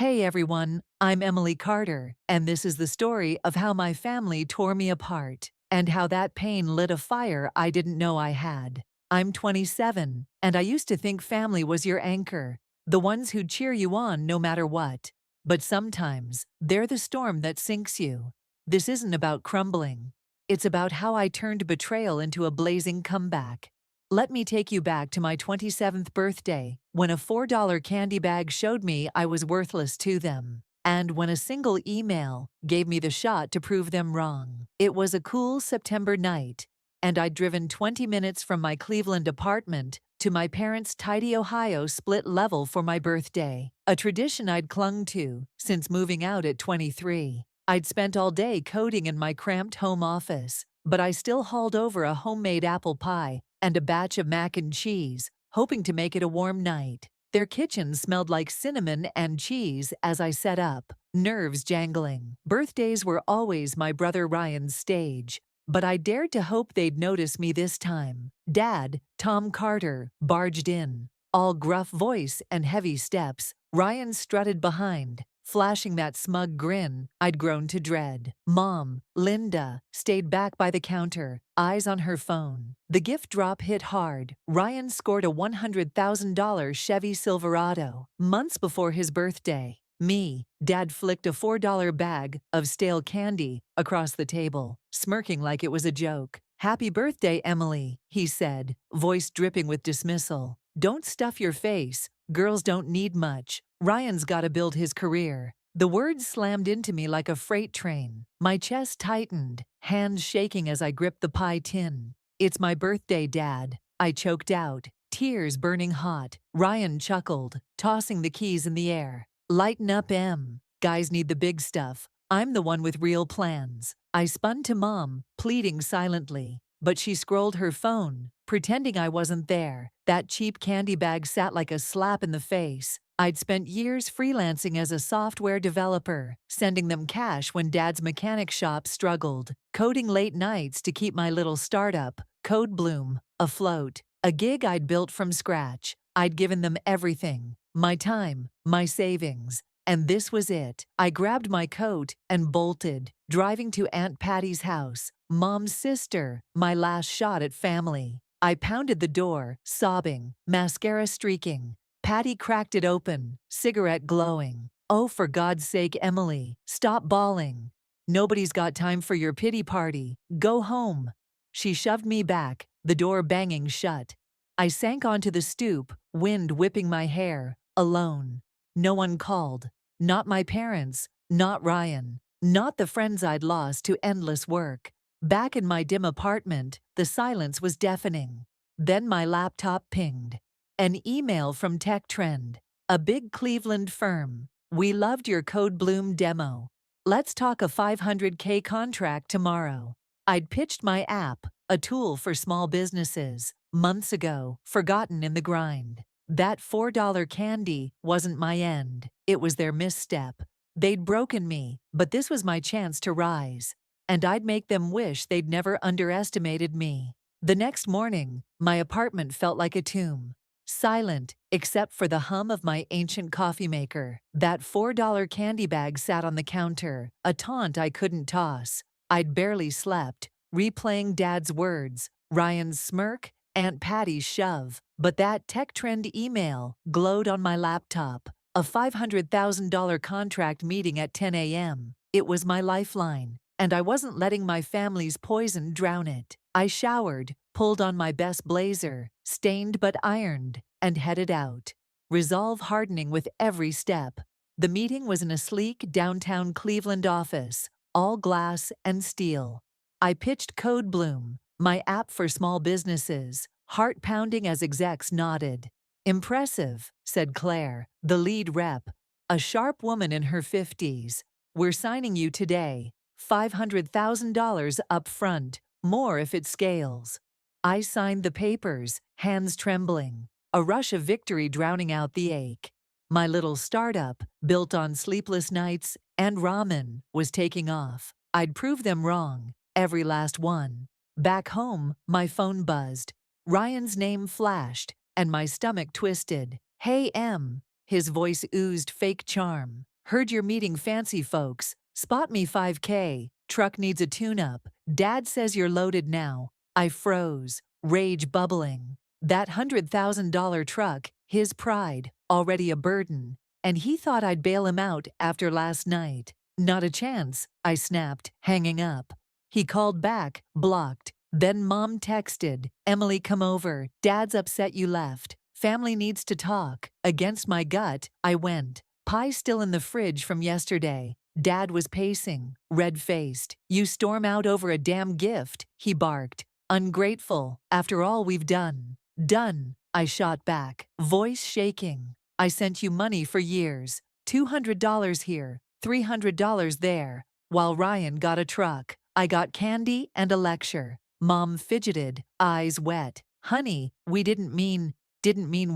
Hey everyone, I'm Emily Carter, and this is the story of how my family tore me apart, and how that pain lit a fire I didn't know I had. I'm 27, and I used to think family was your anchor, the ones who cheer you on no matter what. But sometimes, they're the storm that sinks you. This isn't about crumbling. It's about how I turned betrayal into a blazing comeback. Let me take you back to my 27th birthday, when a $4 candy bag showed me I was worthless to them, and when a single email gave me the shot to prove them wrong. It was a cool September night, and I'd driven 20 minutes from my Cleveland apartment to my parents' tidy Ohio split level for my birthday, a tradition I'd clung to since moving out at 23. I'd spent all day coding in my cramped home office, but I still hauled over a homemade apple pie and a batch of mac and cheese, hoping to make it a warm night. Their kitchen smelled like cinnamon and cheese as I set up, nerves jangling. Birthdays were always my brother Ryan's stage, but I dared to hope they'd notice me this time. Dad, Tom Carter, barged in. All gruff voice and heavy steps, Ryan strutted behind, flashing that smug grin I'd grown to dread. Mom, Linda, stayed back by the counter, eyes on her phone. The gift drop hit hard. Ryan scored a $100,000 Chevy Silverado months before his birthday. Me, Dad flicked a $4 bag of stale candy across the table, smirking like it was a joke. "Happy birthday, Emily," he said, voice dripping with dismissal. "Don't stuff your face. Girls don't need much. Ryan's gotta build his career." The words slammed into me like a freight train. My chest tightened, hands shaking as I gripped the pie tin. "It's my birthday, Dad," I choked out, tears burning hot. Ryan chuckled, tossing the keys in the air. "Lighten up, Em. Guys need the big stuff. I'm the one with real plans." I spun to Mom, pleading silently, but she scrolled her phone, pretending I wasn't there. That cheap candy bag sat like a slap in the face. I'd spent years freelancing as a software developer, sending them cash when Dad's mechanic shop struggled, coding late nights to keep my little startup, Code Bloom, afloat. A gig I'd built from scratch. I'd given them everything, my time, my savings. And this was it. I grabbed my coat and bolted, driving to Aunt Patty's house, Mom's sister, my last shot at family. I pounded the door, sobbing, mascara streaking. Patty cracked it open, cigarette glowing. "Oh, for God's sake, Emily, stop bawling. Nobody's got time for your pity party. Go home." She shoved me back, the door banging shut. I sank onto the stoop, wind whipping my hair, alone. No one called. Not my parents, not Ryan, not the friends I'd lost to endless work. Back in my dim apartment, the silence was deafening. Then my laptop pinged. An email from Tech Trend, a big Cleveland firm. "We loved your Code Bloom demo. Let's talk a $500K contract tomorrow." I'd pitched my app, a tool for small businesses, months ago, forgotten in the grind. That $4 candy wasn't my end. It was their misstep. They'd broken me, but this was my chance to rise. And I'd make them wish they'd never underestimated me. The next morning, my apartment felt like a tomb. Silent, except for the hum of my ancient coffee maker. That $4 candy bag sat on the counter, a taunt I couldn't toss. I'd barely slept, replaying Dad's words, Ryan's smirk, Aunt Patty's shove. But that Tech Trend email glowed on my laptop. A $500,000 contract meeting at 10 a.m. It was my lifeline, and I wasn't letting my family's poison drown it. I showered, pulled on my best blazer, stained but ironed, and headed out, resolve hardening with every step. The meeting was in a sleek downtown Cleveland office, all glass and steel. I pitched Code Bloom, my app for small businesses, heart pounding as execs nodded. "Impressive," said Claire, the lead rep, a sharp woman in her 50s. "We're signing you today. $500,000 up front, more if it scales." I signed the papers, hands trembling, a rush of victory drowning out the ache. My little startup, built on sleepless nights and ramen, was taking off. I'd prove them wrong, every last one. Back home, my phone buzzed. Ryan's name flashed, and my stomach twisted. "Hey, Em." His voice oozed fake charm. Heard you're meeting fancy folks. Spot me 5K. Truck needs a tune-up. Dad says you're loaded now. I froze, rage bubbling. That $100,000 truck, his pride, already a burden. And he thought I'd bail him out after last night. Not a chance, I snapped, hanging up. He called back, blocked. Then Mom texted, Emily, come over. Dad's upset you left. Family needs to talk. Against my gut, I went. Pie still in the fridge from yesterday. Dad was pacing, red-faced. You storm out over a damn gift, he barked. Ungrateful, after all we've done. Done, I shot back, voice shaking. I sent you money for years. $200 here, $300 there. While Ryan got a truck, I got candy and a lecture. Mom fidgeted, eyes wet. Honey, we didn't mean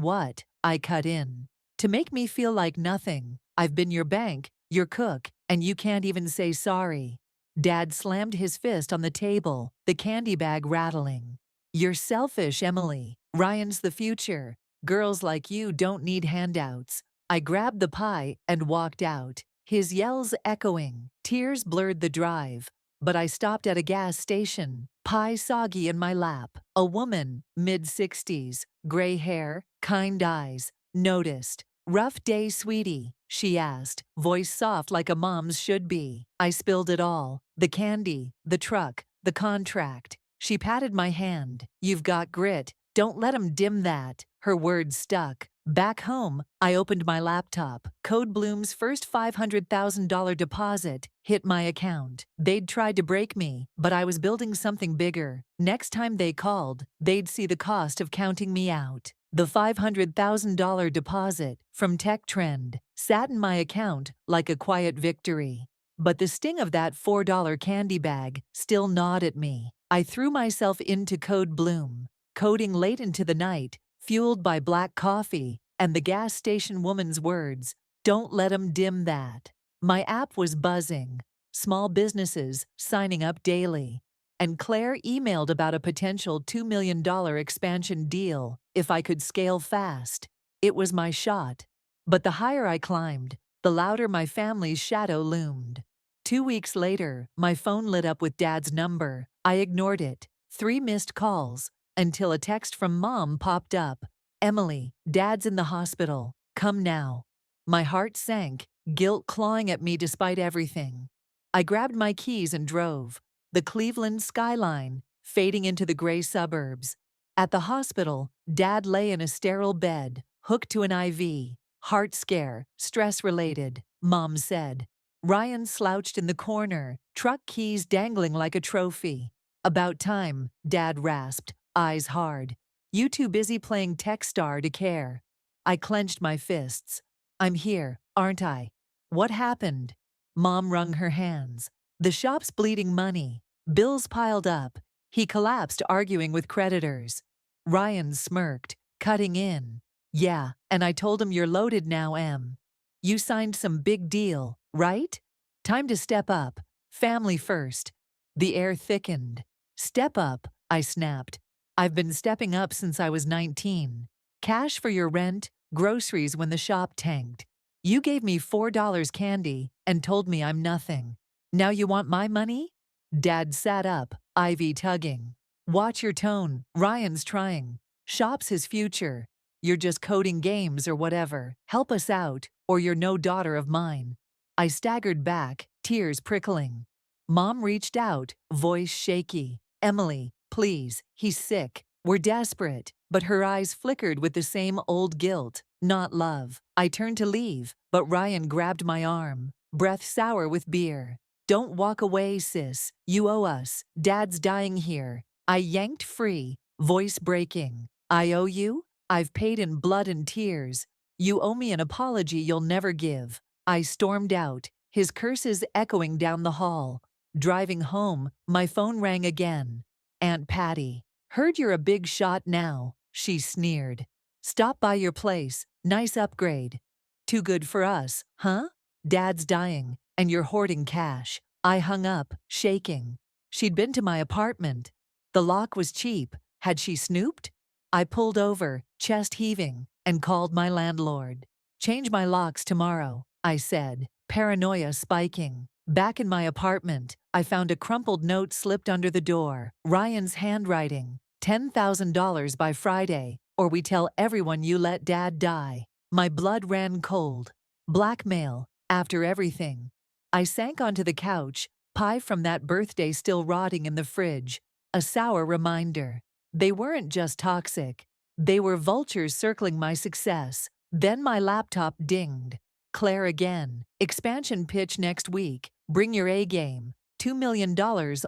what? I cut in. To make me feel like nothing. I've been your bank, your cook, and you can't even say sorry. Dad slammed his fist on the table, the candy bag rattling. You're selfish, Emily. Ryan's the future. Girls like you don't need handouts. I grabbed the pie and walked out, his yells echoing. Tears blurred the drive. But I stopped at a gas station, pie soggy in my lap. A woman, mid-60s, gray hair, kind eyes, noticed. Rough day, sweetie, she asked, voice soft like a mom's should be. I spilled it all, the candy, the truck, the contract. She patted my hand. You've got grit, don't let 'em dim that. Her words stuck. Back home, I opened my laptop. Code Bloom's first $500,000 deposit hit my account. They'd tried to break me, but I was building something bigger. Next time they called, they'd see the cost of counting me out. The $500,000 deposit from Tech Trend sat in my account like a quiet victory. But the sting of that $4 candy bag still gnawed at me. I threw myself into Code Bloom, coding late into the night, fueled by black coffee and the gas station woman's words, don't let 'em dim that. My app was buzzing, small businesses signing up daily, and Claire emailed about a potential $2 million expansion deal if I could scale fast. It was my shot. But the higher I climbed, the louder my family's shadow loomed. 2 weeks later, my phone lit up with Dad's number. I ignored it. 3 missed calls, until a text from Mom popped up. Emily, Dad's in the hospital. Come now. My heart sank, guilt clawing at me despite everything. I grabbed my keys and drove. The Cleveland skyline, fading into the gray suburbs. At the hospital, Dad lay in a sterile bed, hooked to an IV. Heart scare, stress-related, Mom said. Ryan slouched in the corner, truck keys dangling like a trophy. About time, Dad rasped, eyes hard. You too busy playing tech star to care. I clenched my fists. I'm here, aren't I? What happened? Mom wrung her hands. The shop's bleeding money. Bills piled up. He collapsed arguing with creditors. Ryan smirked, cutting in. Yeah, and I told him you're loaded now, Em. You signed some big deal, right? Time to step up. Family first. The air thickened. Step up, I snapped. I've been stepping up since I was 19. Cash for your rent, groceries when the shop tanked. You gave me $4 candy and told me I'm nothing. Now you want my money? Dad sat up, Ivy tugging. Watch your tone, Ryan's trying. Shop's his future. You're just coding games or whatever. Help us out, or you're no daughter of mine. I staggered back, tears prickling. Mom reached out, voice shaky. Emily, please, he's sick. We're desperate. But her eyes flickered with the same old guilt, not love. I turned to leave, but Ryan grabbed my arm, breath sour with beer. Don't walk away, sis. You owe us. Dad's dying here. I yanked free, voice breaking. I owe you? I've paid in blood and tears. You owe me an apology you'll never give. I stormed out, his curses echoing down the hall. Driving home, my phone rang again. Aunt Patty. Heard you're a big shot now, she sneered. Stop by your place, nice upgrade. Too good for us, huh? Dad's dying, and you're hoarding cash. I hung up, shaking. She'd been to my apartment. The lock was cheap. Had she snooped? I pulled over, chest heaving, and called my landlord. Change my locks tomorrow, I said, paranoia spiking. Back in my apartment, I found a crumpled note slipped under the door. Ryan's handwriting. $10,000 by Friday, or we tell everyone you let Dad die. My blood ran cold. Blackmail. After everything. I sank onto the couch, pie from that birthday still rotting in the fridge. A sour reminder. They weren't just toxic. They were vultures circling my success. Then my laptop dinged. Claire again. Expansion pitch next week. Bring your A game. $2 million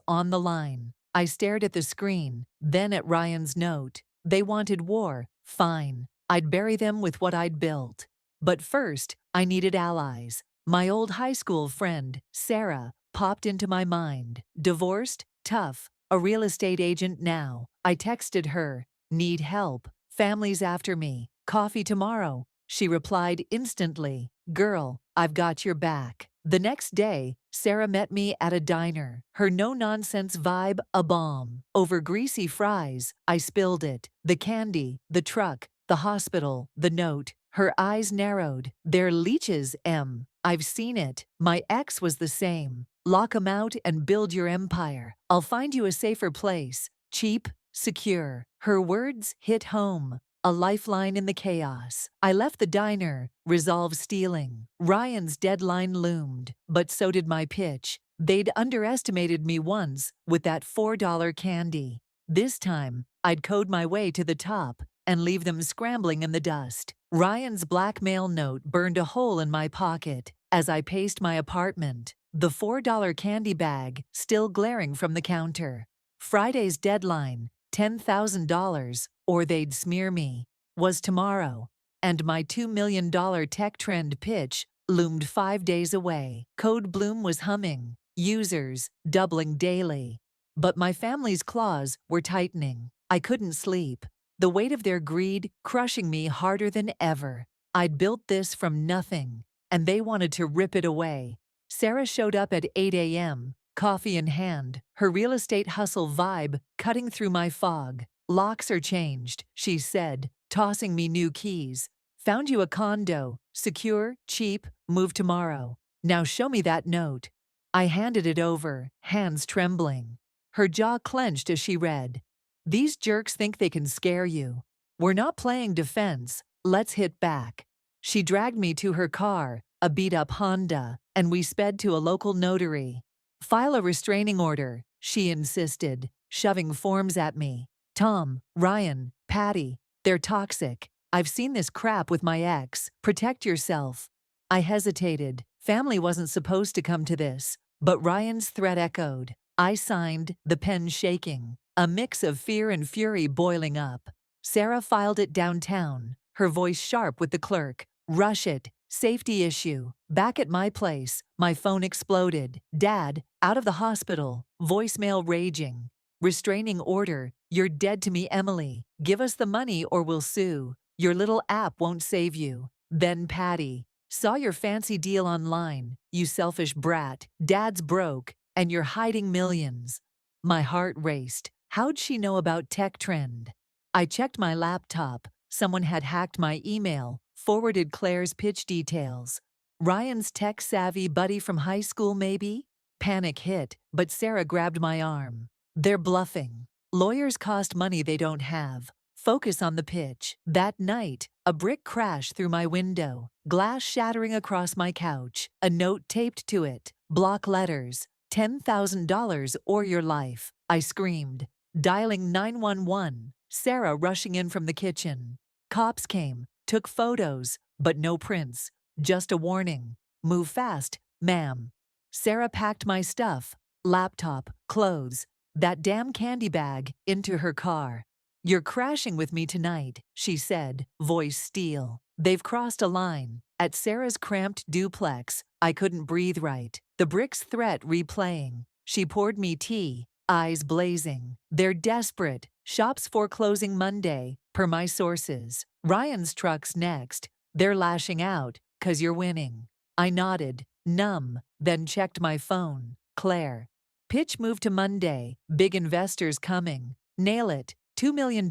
on the line. I stared at the screen, then at Ryan's note. They wanted war. Fine. I'd bury them with what I'd built. But first, I needed allies. My old high school friend, Sarah, popped into my mind. Divorced, tough, a real estate agent now. I texted her. Need help. Family's after me. Coffee tomorrow. She replied instantly. Girl, I've got your back. The next day, Sarah met me at a diner. Her no-nonsense vibe, a bomb. Over greasy fries, I spilled it. The candy, the truck, the hospital, the note. Her eyes narrowed. They're leeches, Em. I've seen it. My ex was the same. Lock 'em out and build your empire. I'll find you a safer place. Cheap, secure. Her words hit home. A lifeline in the chaos. I left the diner, resolve stealing. Ryan's deadline loomed, but so did my pitch. They'd underestimated me once with that $4 candy. This time, I'd code my way to the top and leave them scrambling in the dust. Ryan's blackmail note burned a hole in my pocket as I paced my apartment, the $4 candy bag still glaring from the counter. Friday's deadline, $10,000, or they'd smear me, was tomorrow, and my $2 million tech trend pitch loomed 5 days away. Code Bloom was humming, users doubling daily. But my family's claws were tightening. I couldn't sleep, the weight of their greed crushing me harder than ever. I'd built this from nothing, and they wanted to rip it away. Sarah showed up at 8 a.m., coffee in hand, her real estate hustle vibe cutting through my fog. Locks are changed, she said, tossing me new keys. Found you a condo, secure, cheap, move tomorrow. Now show me that note. I handed it over, hands trembling. Her jaw clenched as she read. These jerks think they can scare you. We're not playing defense, let's hit back. She dragged me to her car, a beat-up Honda, and we sped to a local notary. File a restraining order, she insisted, shoving forms at me. Tom, Ryan, Patty, they're toxic. I've seen this crap with my ex. Protect yourself. I hesitated. Family wasn't supposed to come to this. But Ryan's threat echoed. I signed, the pen shaking, a mix of fear and fury boiling up. Sarah filed it downtown, her voice sharp with the clerk. Rush it. Safety issue. Back at my place, my phone exploded. Dad, out of the hospital. Voicemail raging. Restraining order. You're dead to me, Emily. Give us the money or we'll sue. Your little app won't save you. Then Patty. Saw your fancy deal online, you selfish brat. Dad's broke, and you're hiding millions. My heart raced. How'd she know about Tech Trend? I checked my laptop. Someone had hacked my email, forwarded Claire's pitch details. Ryan's tech-savvy buddy from high school, maybe? Panic hit, but Sarah grabbed my arm. They're bluffing. Lawyers cost money they don't have. Focus on the pitch. That night, a brick crashed through my window, glass shattering across my couch, a note taped to it. Block letters. $10,000 or your life. I screamed. Dialing 911. Sarah rushing in from the kitchen. Cops came, took photos, but no prints. Just a warning. Move fast, ma'am. Sarah packed my stuff, laptop, clothes, that damn candy bag, into her car. You're crashing with me tonight, she said, voice steel. They've crossed a line. At Sarah's cramped duplex, I couldn't breathe right. The brick's threat replaying. She poured me tea, eyes blazing. They're desperate. Shop's foreclosing Monday, per my sources. Ryan's truck's next. They're lashing out, 'cause you're winning. I nodded, numb, then checked my phone. Claire. Pitch moved to Monday. Big investors coming. Nail it. $2 million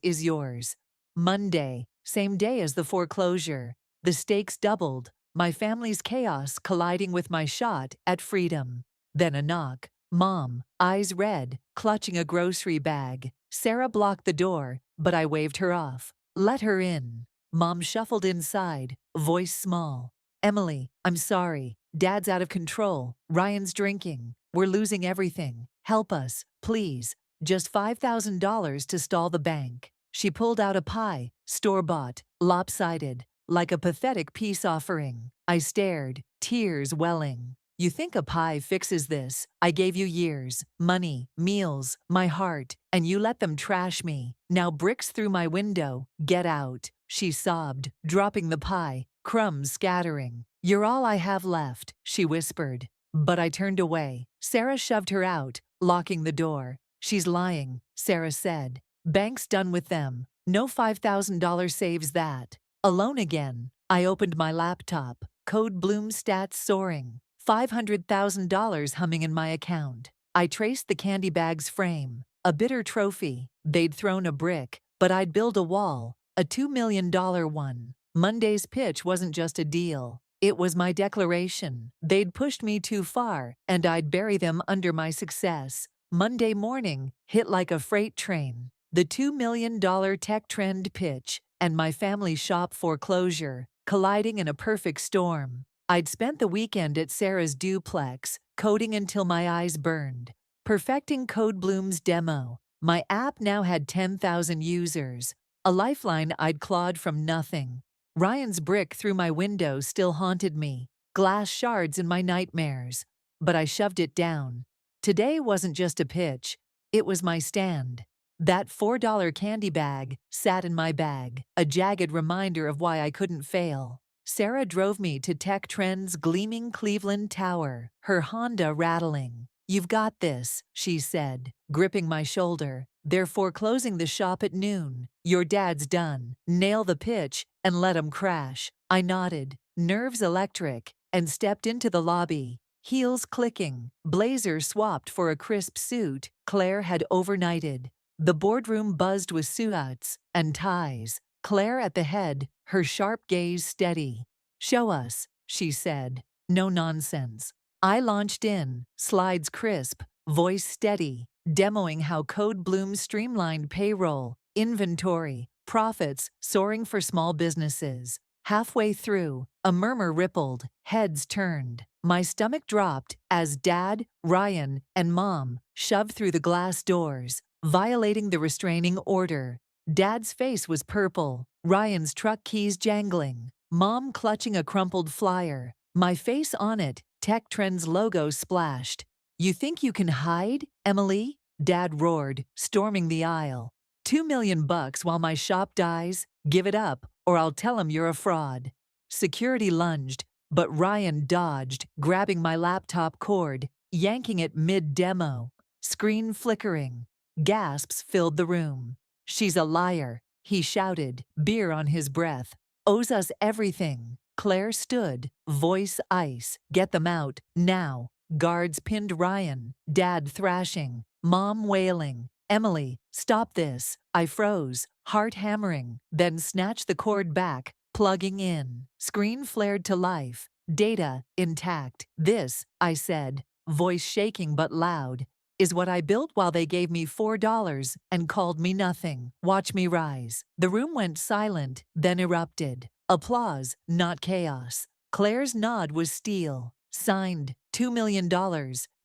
is yours. Monday, same day as the foreclosure. The stakes doubled. my family's chaos colliding with my shot at freedom. Then a knock. Mom, eyes red, clutching a grocery bag. Sarah blocked the door, but I waved her off. Let her in. Mom shuffled inside, voice small. Emily, I'm sorry. Dad's out of control. Ryan's drinking. We're losing everything. Help us, please. Just $5,000 to stall the bank. She pulled out a pie, store-bought, lopsided, like a pathetic peace offering. I stared, tears welling. You think a pie fixes this? I gave you years, money, meals, my heart, and you let them trash me. Now bricks through my window. Get out. She sobbed, dropping the pie, crumbs scattering. You're all I have left, she whispered. But I turned away. Sarah shoved her out, locking the door. She's lying, Sarah said. Bank's done with them. No $5,000 saves that. Alone again. I opened my laptop. Code Bloom stats soaring. $500,000 humming in my account. I traced the candy bag's frame. A bitter trophy. They'd thrown a brick, but I'd build a wall. A $2 million one. Monday's pitch wasn't just a deal. It was my declaration. They'd pushed me too far, and I'd bury them under my success. Monday morning hit like a freight train. The $2 million tech trend pitch and my family shop foreclosure colliding in a perfect storm. I'd spent the weekend at Sarah's duplex, coding until my eyes burned. Perfecting Code Bloom's demo. My app now had 10,000 users. A lifeline I'd clawed from nothing. Ryan's brick through my window still haunted me. Glass shards in my nightmares. But I shoved it down. Today wasn't just a pitch. It was my stand. That $4 candy bag sat in my bag, a jagged reminder of why I couldn't fail. Sarah drove me to Tech Trend's gleaming Cleveland Tower, her Honda rattling. You've got this, she said, gripping my shoulder. They're foreclosing the shop at noon. Your dad's done. Nail the pitch and let 'em crash. I nodded, nerves electric, and stepped into the lobby. Heels clicking, blazer swapped for a crisp suit Claire had overnighted. The boardroom buzzed with suits and ties. Claire at the head, her sharp gaze steady. Show us, she said. No nonsense. I launched in, slides crisp, voice steady, demoing how Code Bloom streamlined payroll, inventory, profits soaring for small businesses. Halfway through, a murmur rippled, heads turned. My stomach dropped as Dad, Ryan, and Mom shoved through the glass doors, violating the restraining order. Dad's face was purple, Ryan's truck keys jangling, Mom clutching a crumpled flyer, my face on it, Tech Trend's logo splashed. You think you can hide, Emily? Dad roared, storming the aisle. $2 million while my shop dies? Give it up, or I'll tell 'em you're a fraud. Security lunged, but Ryan dodged, grabbing my laptop cord, yanking it mid-demo. Screen flickering. Gasps filled the room. She's a liar, he shouted, beer on his breath. Owes us everything. Claire stood, voice ice. Get them out, now. Guards pinned Ryan, Dad thrashing, Mom wailing. Emily, stop this. I froze, heart hammering, then snatched the cord back, plugging in. Screen flared to life, data intact. This, I said, voice shaking but loud, is what I built while they gave me $4 and called me nothing. Watch me rise. The room went silent, then erupted. Applause, not chaos. Claire's nod was steel. Signed, $2 million.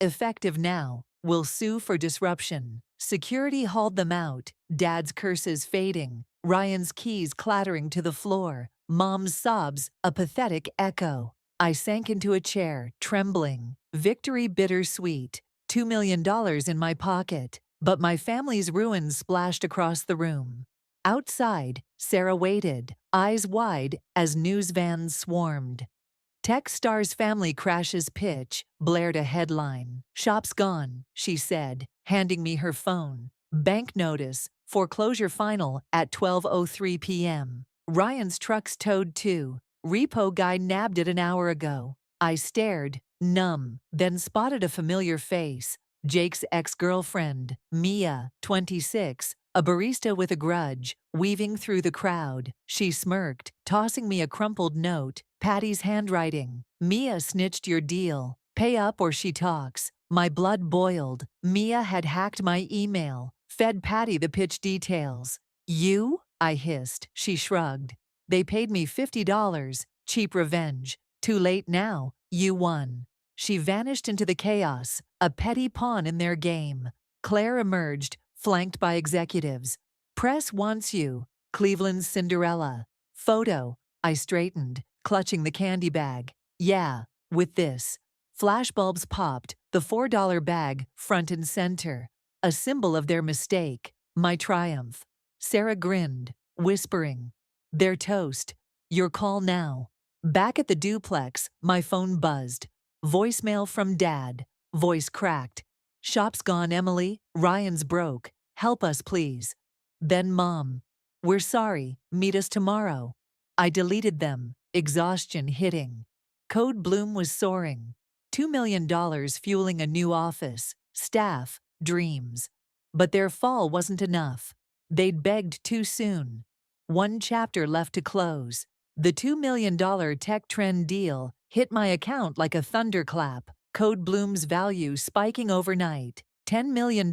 Effective now. Will sue for disruption. Security hauled them out. Dad's curses fading. Ryan's keys clattering to the floor. Mom's sobs, a pathetic echo. I sank into a chair, trembling. Victory bittersweet. $2 million in my pocket. But my family's ruin splashed across the room. Outside, Sarah waited, eyes wide as news vans swarmed. Techstars family crashes pitch, blared a headline. Shop's gone, she said, handing me her phone. Bank notice, foreclosure final at 12:03 p.m. Ryan's truck's towed too. Repo guy nabbed it an hour ago. I stared, numb, then spotted a familiar face. Jake's ex-girlfriend, Mia, 26, a barista with a grudge, weaving through the crowd. She smirked, tossing me a crumpled note. Patty's handwriting. Mia snitched your deal. Pay up or she talks. My blood boiled. Mia had hacked my email. Fed Patty the pitch details. You? I hissed. She shrugged. They paid me $50. Cheap revenge. Too late now. You won. She vanished into the chaos, a petty pawn in their game. Claire emerged, flanked by executives. Press wants you. Cleveland's Cinderella. Photo. I straightened, clutching the candy bag. Yeah, with this. Flashbulbs popped, the $4 bag front and center. A symbol of their mistake, my triumph. Sarah grinned, whispering. Their toast. Your call now. Back at the duplex, my phone buzzed. Voicemail from Dad. Voice cracked. Shop's gone, Emily. Ryan's broke. Help us, please. Then Mom. We're sorry. Meet us tomorrow. I deleted them, exhaustion hitting. Code Bloom was soaring. $2 million fueling a new office, staff, dreams. But their fall wasn't enough. They'd begged too soon. One chapter left to close. The $2 million tech trend deal hit my account like a thunderclap. Code Bloom's value spiking overnight. $10 million.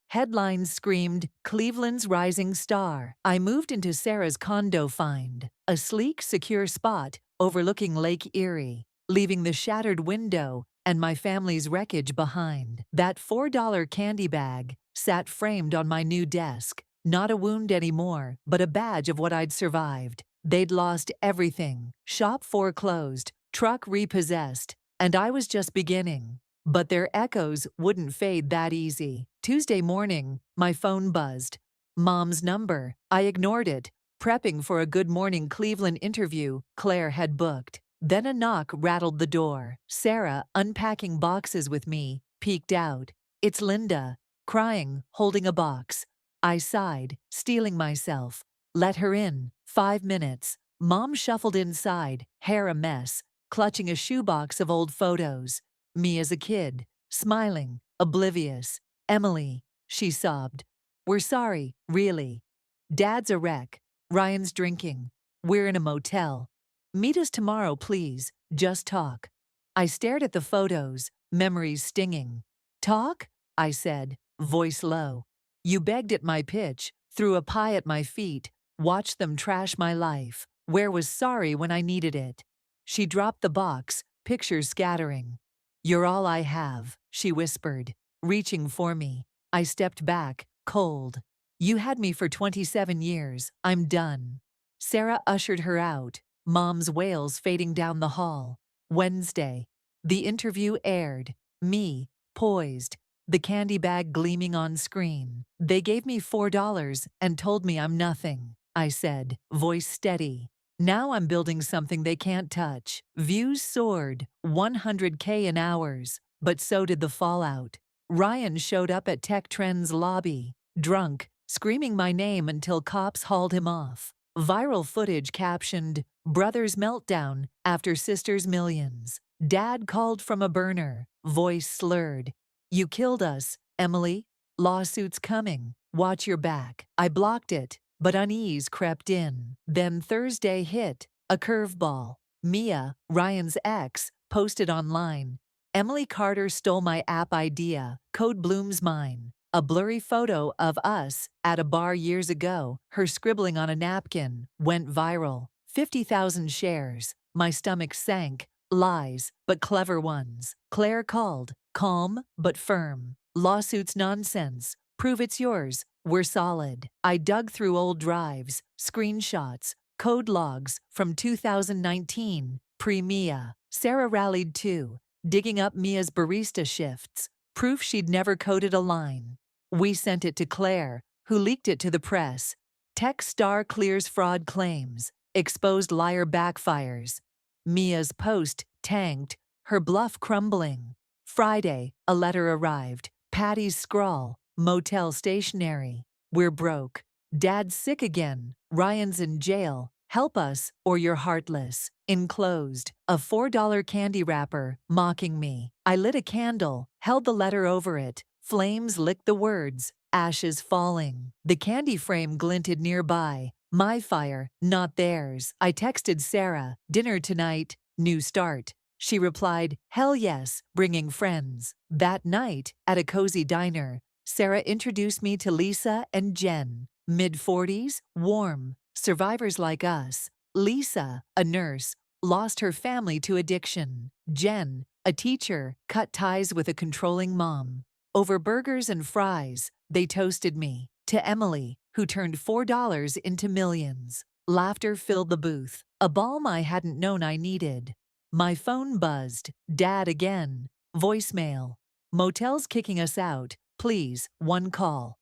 Headlines screamed, Cleveland's rising star. I moved into Sarah's condo find, a sleek, secure spot overlooking Lake Erie, leaving the shattered window and my family's wreckage behind. That $4 candy bag sat framed on my new desk. Not a wound anymore, but a badge of what I'd survived. They'd lost everything. Shop foreclosed, truck repossessed, and I was just beginning. But their echoes wouldn't fade that easy. Tuesday morning, my phone buzzed. Mom's number. I ignored it, prepping for a Good Morning Cleveland interview Claire had booked. Then a knock rattled the door. Sarah, unpacking boxes with me, peeked out. It's Linda, crying, holding a box. I sighed, steeling myself. Let her in. 5 minutes. Mom shuffled inside, hair a mess, clutching a shoebox of old photos. Me as a kid, smiling, oblivious. Emily, she sobbed. We're sorry, really. Dad's a wreck. Ryan's drinking. We're in a motel. Meet us tomorrow, please. Just talk. I stared at the photos, memories stinging. Talk? I said, voice low. You begged at my pitch, threw a pie at my feet, watched them trash my life. Where was sorry when I needed it? She dropped the box, pictures scattering. You're all I have, she whispered, reaching for me. I stepped back, cold. You had me for 27 years. I'm done. Sarah ushered her out, Mom's wails fading down the hall. Wednesday. The interview aired. Me, poised, the candy bag gleaming on screen. They gave me $4 and told me I'm nothing, I said, voice steady. Now I'm building something they can't touch. Views soared, 100K in hours, but so did the fallout. Ryan showed up at Tech Trend's lobby, drunk, screaming my name until cops hauled him off. Viral footage captioned, Brother's meltdown after sister's millions. Dad called from a burner, voice slurred. You killed us, Emily. Lawsuit's coming. Watch your back. I blocked it, but unease crept in. Then Thursday hit, a curveball. Mia, Ryan's ex, posted online. Emily Carter stole my app idea. Code Bloom's mine. A blurry photo of us at a bar years ago, her scribbling on a napkin, went viral. 50,000 shares. My stomach sank. Lies, but clever ones. Claire called. Calm, but firm. Lawsuit's nonsense. Prove it's yours. We're solid. I dug through old drives, screenshots, code logs from 2019, pre-Mia. Sarah rallied too, digging up Mia's barista shifts, proof she'd never coded a line. We sent it to Claire, who leaked it to the press. Tech star clears fraud claims. Exposed liar backfires. Mia's post tanked, her bluff crumbling. Friday, a letter arrived. Patty's scrawl. Motel stationery. We're broke. Dad's sick again. Ryan's in jail. Help us, or you're heartless. Enclosed, a $4 candy wrapper, mocking me. I lit a candle, held the letter over it. Flames licked the words, ashes falling. The candy frame glinted nearby, My fire, not theirs. I texted Sarah, dinner tonight, new start. She replied, hell yes, bringing friends. That night, at a cozy diner, Sarah introduced me to Lisa and Jen, mid-40s, warm, survivors like us. Lisa, a nurse, lost her family to addiction. Jen, a teacher, cut ties with a controlling mom. Over burgers and fries, they toasted me. To Emily, who turned $4 into millions. Laughter filled the booth, a balm I hadn't known I needed. My phone buzzed. Dad again. Voicemail. Motel's kicking us out. Please, one call.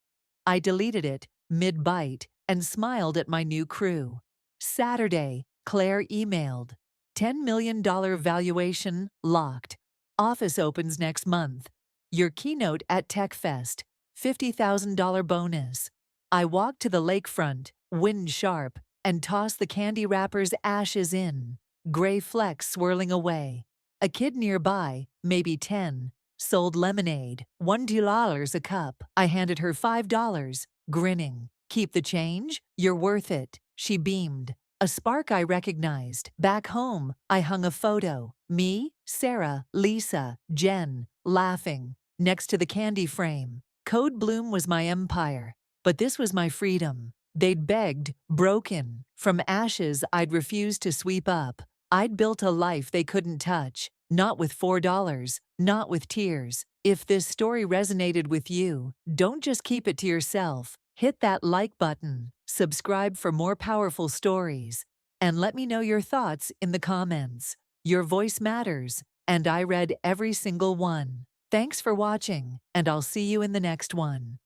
I deleted it, mid-bite, and smiled at my new crew. Saturday, Claire emailed. $10 million valuation locked. Office opens next month. Your keynote at TechFest. $50,000 bonus. I walked to the lakefront, wind sharp, and tossed the candy wrapper's ashes in. Gray flecks swirling away. A kid nearby, maybe 10, sold lemonade, $1 a cup. I handed her $5, grinning. Keep the change? You're worth it. She beamed. A spark I recognized. Back home, I hung a photo. Me, Sarah, Lisa, Jen, laughing, next to the candy frame. Code Bloom was my empire, but this was my freedom. They'd begged, broken. From ashes I'd refused to sweep up. I'd built a life they couldn't touch. Not with $4, not with tears. If this story resonated with you, don't just keep it to yourself. Hit that like button, subscribe for more powerful stories, and let me know your thoughts in the comments. Your voice matters, and I read every single one. Thanks for watching, and I'll see you in the next one.